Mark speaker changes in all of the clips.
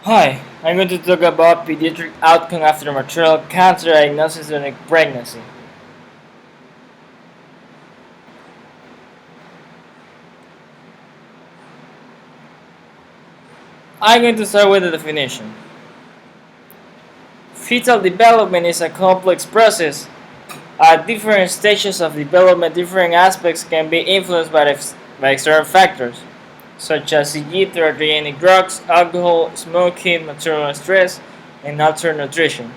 Speaker 1: Hi, I'm going to talk about pediatric outcome after maternal cancer diagnosis during pregnancy. I'm going to start with the definition. Fetal development is a complex process. At different stages of development, different aspects can be influenced by external factors, such as e.g. teratogenic drugs, alcohol, smoking, maternal stress, and altered nutrition.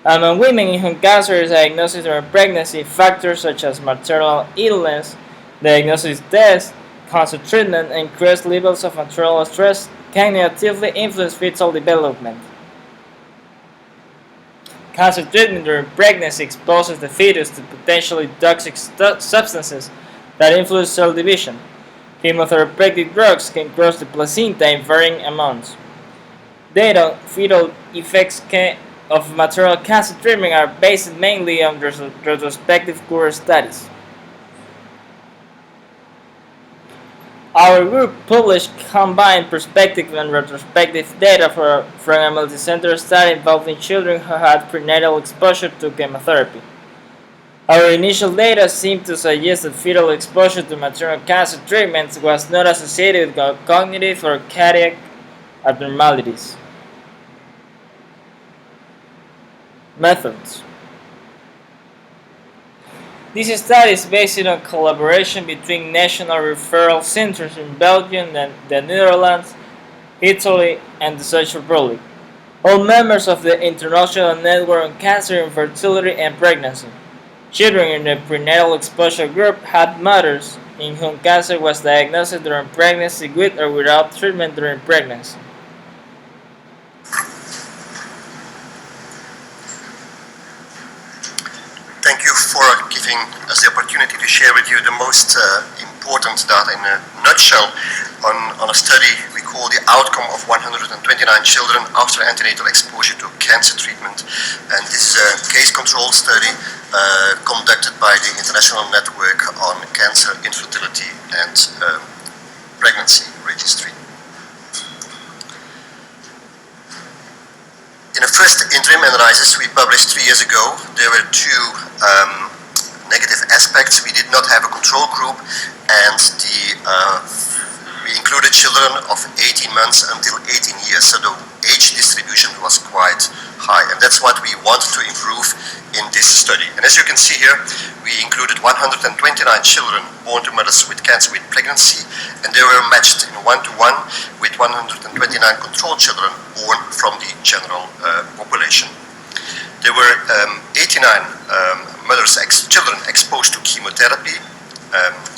Speaker 1: Among women in whom cancer is diagnosed during pregnancy, factors such as maternal illness, diagnosis test, cancer treatment, and increased levels of maternal stress can negatively influence fetal development. Cancer treatment during pregnancy exposes the fetus to potentially toxic substances that influence cell division. Chemotherapeutic drugs can cross the placenta in varying amounts. Data on fetal effects of maternal cancer treatment are based mainly on retrospective cohort studies. Our group published combined prospective and retrospective data from a multicenter study involving children who had prenatal exposure to chemotherapy. Our initial data seemed to suggest that fetal exposure to maternal cancer treatments was not associated with cognitive or cardiac abnormalities. Methods. This study is based on collaboration between national referral centers in Belgium, the Netherlands, Italy, and the Czech Republic, all members of the International Network on Cancer, Infertility, and Pregnancy. Children in the prenatal exposure group had mothers in whom cancer was diagnosed during pregnancy with or without treatment during pregnancy.
Speaker 2: Thank you for giving us the opportunity to share with you the most important data in a nutshell on a study we call the outcome of 129 children after antenatal exposure to cancer treatment. And this is a case control study conducted by the International Network on Cancer, Infertility and Pregnancy Registry. In the first interim analysis we published 3 years ago, there were two negative aspects. We did not have a control group, and we included children of 18 months until 18 years, so the age distribution was quite high, and that's what we want to improve in this study. And as you can see here, we included 129 children born to mothers with cancer with pregnancy, and they were matched in 1-to-1 with 129 control children born from the general population. There were 89 children exposed to chemotherapy,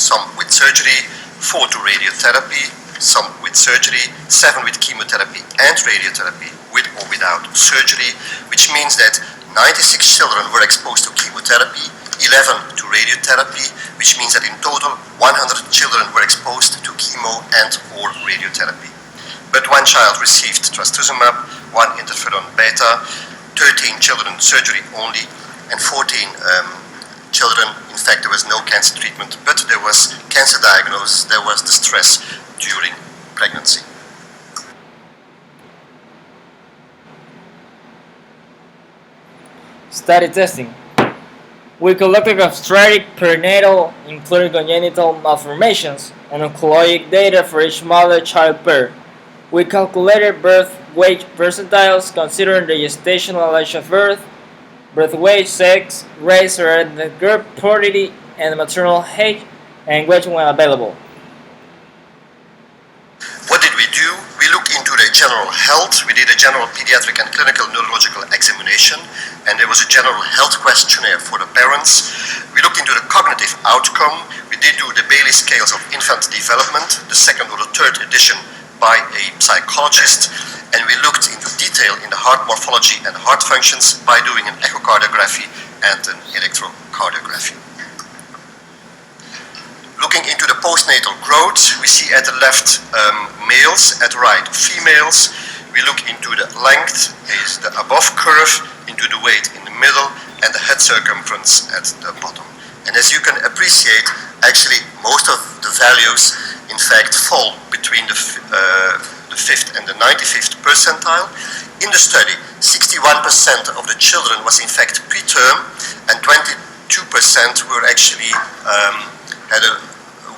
Speaker 2: some with surgery, 4 to radiotherapy, some with surgery, 7 with chemotherapy and radiotherapy, with or without surgery, which means that 96 children were exposed to chemotherapy, 11 to radiotherapy, which means that in total 100 children were exposed to chemo and or radiotherapy. But 1 child received trastuzumab, 1 interferon beta, 13 children surgery only, and 14 children, in fact there was no cancer treatment, but there was cancer diagnosis, there was the stress during pregnancy.
Speaker 1: Study testing. We collected obstetric, perinatal, including congenital malformations, and oncologic data for each mother-child pair. We calculated birth weight percentiles considering the gestational age of birth weight, sex, race or ethnic group, fertility, and maternal age, and weight when available.
Speaker 2: What did we do? We looked into the general health. We did a general pediatric and clinical neurological examination, and there was a general health questionnaire for the parents. We looked into the cognitive outcome. We did do the Bailey scales of infant development, the 2nd or the 3rd edition by a psychologist, and we looked into detail in the heart morphology and heart functions by doing an echocardiography and an electrocardiography. Looking into the postnatal growth, we see at the left males, at the right females. We look into the length, is the above curve, into the weight in the middle, and the head circumference at the bottom. And as you can appreciate, actually most of the values in fact fall between the the 5th and the 95th percentile. In the study, 61% of the children was in fact preterm, and 22% were actually had a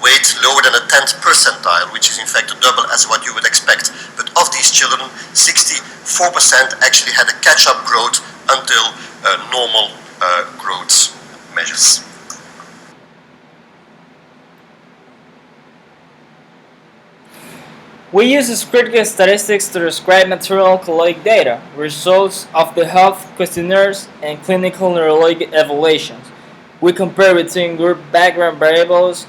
Speaker 2: weight lower than a 10th percentile, which is in fact double as what you would expect. But of these children, 64% actually had a catch-up growth until normal growth measures.
Speaker 1: We use critical statistics to describe maternal caloric data, results of the health questionnaires, and clinical neurologic evaluations. We compare between group background variables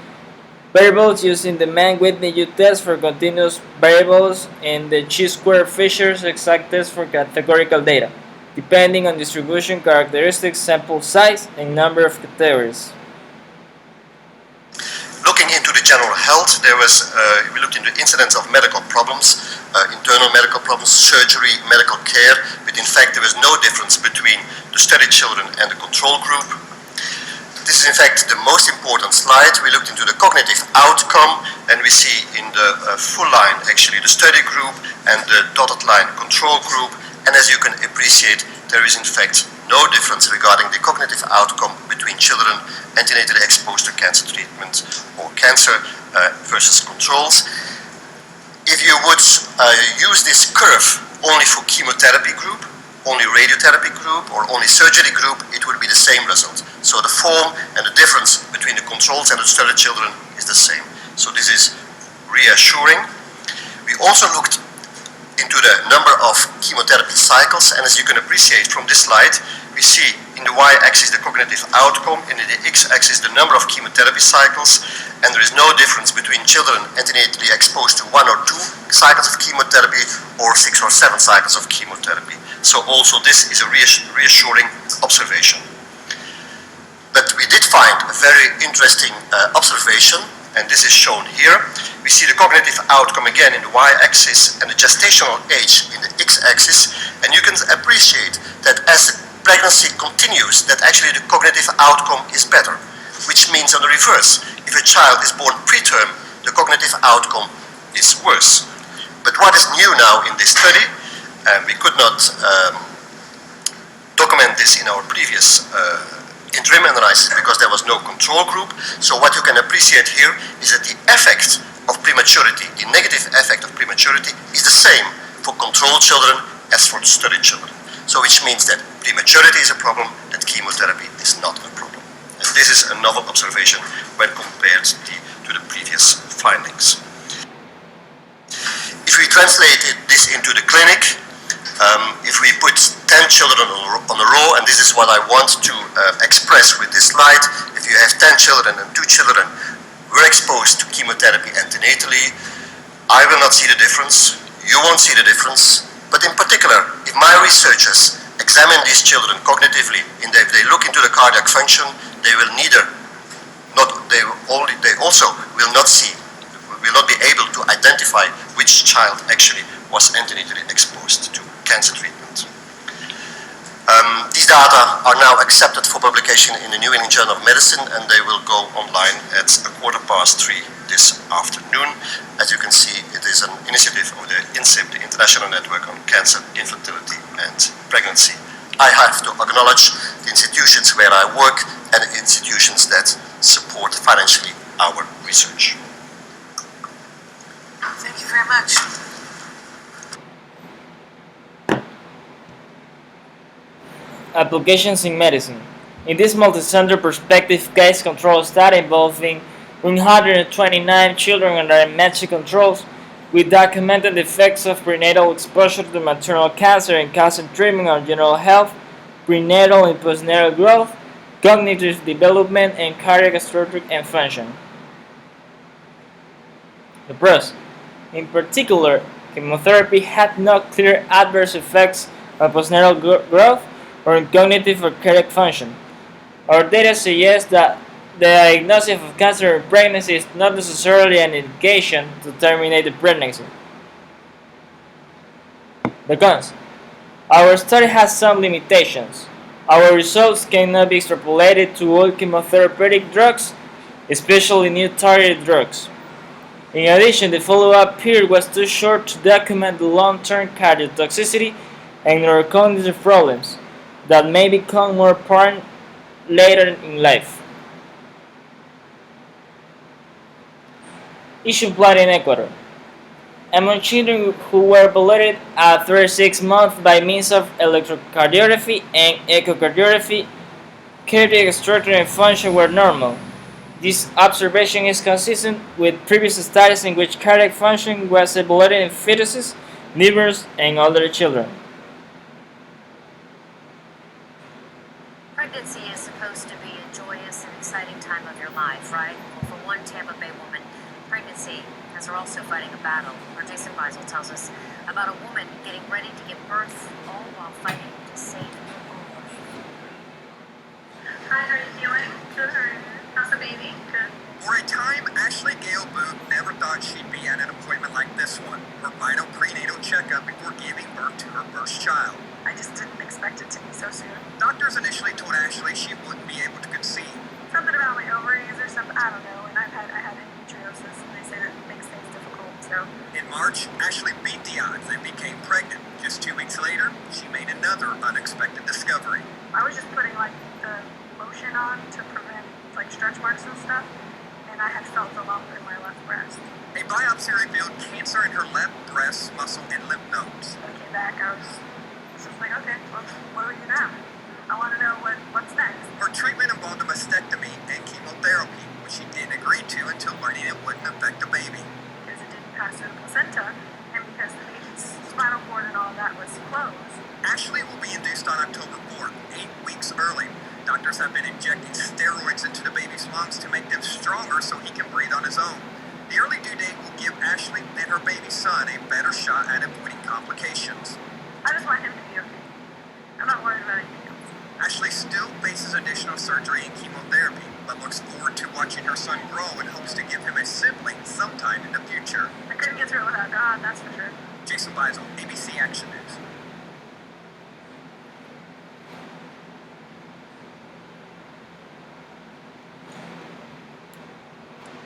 Speaker 1: using the Mann-Whitney U test for continuous variables and the chi-square Fisher's exact test for categorical data, depending on distribution characteristics, sample size, and number of categories.
Speaker 2: Looking into the general health, we looked into incidence of medical problems, internal medical problems, surgery, medical care, but in fact there was no difference between the studied children and the control group. This is in fact the most important slide. We looked into the cognitive outcome, and we see in the full line actually the study group and the dotted line control group, and as you can appreciate, there is in fact no difference regarding the cognitive outcome between children antenatally exposed to cancer treatment or cancer versus controls. If you would use this curve only for chemotherapy group, only radiotherapy group, or only surgery group, it would be the same result. So the form and the difference between the controls and the studied children is the same. So this is reassuring. We also looked into the number of chemotherapy cycles, and as you can appreciate from this slide, we see in the y-axis the cognitive outcome, and in the x-axis the number of chemotherapy cycles, and there is no difference between children antenatally exposed to 1 or 2 cycles of chemotherapy or 6 or 7 cycles of chemotherapy. So also this is a reassuring observation. But we did find a very interesting observation, and this is shown here. We see the cognitive outcome again in the y-axis and the gestational age in the x-axis, and you can appreciate that as the pregnancy continues, that actually the cognitive outcome is better, which means on the reverse, if a child is born preterm, the cognitive outcome is worse. But what is new now in this study, we could not document this in our previous interim analysis because there was no control group. So what you can appreciate here is that the effect of prematurity, the negative effect of prematurity, is the same for controlled children as for studied children. So which means that prematurity is a problem, that chemotherapy is not a problem. And this is a novel observation when compared to the previous findings. If we translated this into the clinic, if we put 10 children on a row, and this is what I want to express with this slide, if you have 10 children and 2 children were exposed to chemotherapy antenatally, I will not see the difference, you won't see the difference, but in particular, if my researchers examine these children cognitively, and if they look into the cardiac function, they will also will not be able to identify which child actually was antenatally exposed to cancer treatment. These data are now accepted for publication in the New England Journal of Medicine, and they will go online at 3:15 this afternoon. As you can see, it is an initiative of the INSIP, the International Network on Cancer, Infertility and Pregnancy. I have to acknowledge the institutions where I work and the institutions that support financially our research.
Speaker 3: Thank you very much.
Speaker 1: Applications in medicine. In this multi-center prospective case control study involving 129 children under matched controls, we documented the effects of prenatal exposure to maternal cancer and cancer treatment on general health, prenatal and postnatal growth, cognitive development, and cardiac structure and function. The pros. In particular, chemotherapy had no clear adverse effects on postnatal growth or in cognitive or cardiac function. Our data suggests that the diagnosis of cancer in pregnancy is not necessarily an indication to terminate the pregnancy. The cons. Our study has some limitations. Our results cannot be extrapolated to all chemotherapeutic drugs, especially new targeted drugs. In addition, the follow-up period was too short to document the long-term cardiotoxicity and neurocognitive problems that may become more apparent later in life. Issue blood in Ecuador. Among children who were evaluated at 36 months by means of electrocardiography and echocardiography, cardiac structure and function were normal. This observation is consistent with previous studies in which cardiac function was evaluated in fetuses, newborns, and older children.
Speaker 3: Pregnancy is supposed to be a joyous and exciting time of your life, right? Well, for one Tampa Bay woman, pregnancy has her also fighting a battle. Or Jason Beisel tells us about a woman getting ready to give birth, all while fighting to save her life.
Speaker 4: Hi, how are you feeling? Good, how are you? How's the baby? Good.
Speaker 5: For a time, Ashley Gale Booth never thought she'd be at an appointment like this one, her vital prenatal checkup before giving birth to her first child.
Speaker 4: I just didn't expect it to be so soon.
Speaker 5: Doctors initially told Ashley she wouldn't be able to conceive.
Speaker 4: Something about my ovaries or something, I don't know. And I had endometriosis, and they say that makes things difficult, so.
Speaker 5: In March, Ashley beat the odds and became pregnant. Just 2 weeks later, she made another unexpected discovery.
Speaker 4: I was just putting, like, the lotion on to prevent, like, stretch marks and stuff, and I had felt a lump in my left breast.
Speaker 5: A biopsy revealed cancer in her left breast, muscle, and lymph nodes.
Speaker 4: I came back, I was just like, okay, well, what do we do now? I want to know what's next.
Speaker 5: Her treatment involved a mastectomy and chemotherapy, which she didn't agree to until learning it wouldn't affect the baby.
Speaker 4: Because it didn't pass through the placenta, and because the baby's spinal cord and all that was closed.
Speaker 5: Ashley will be induced on October 4th, 8 weeks early. Doctors have been injecting steroids into the baby's lungs to make them stronger so he can breathe on his own. The early due date will give Ashley and her baby son a better shot at avoiding complications.
Speaker 4: I just want him to be okay. I'm not worried about anything else.
Speaker 5: Ashley still faces additional surgery and chemotherapy, but looks forward to watching her son grow and hopes to give him a sibling sometime in the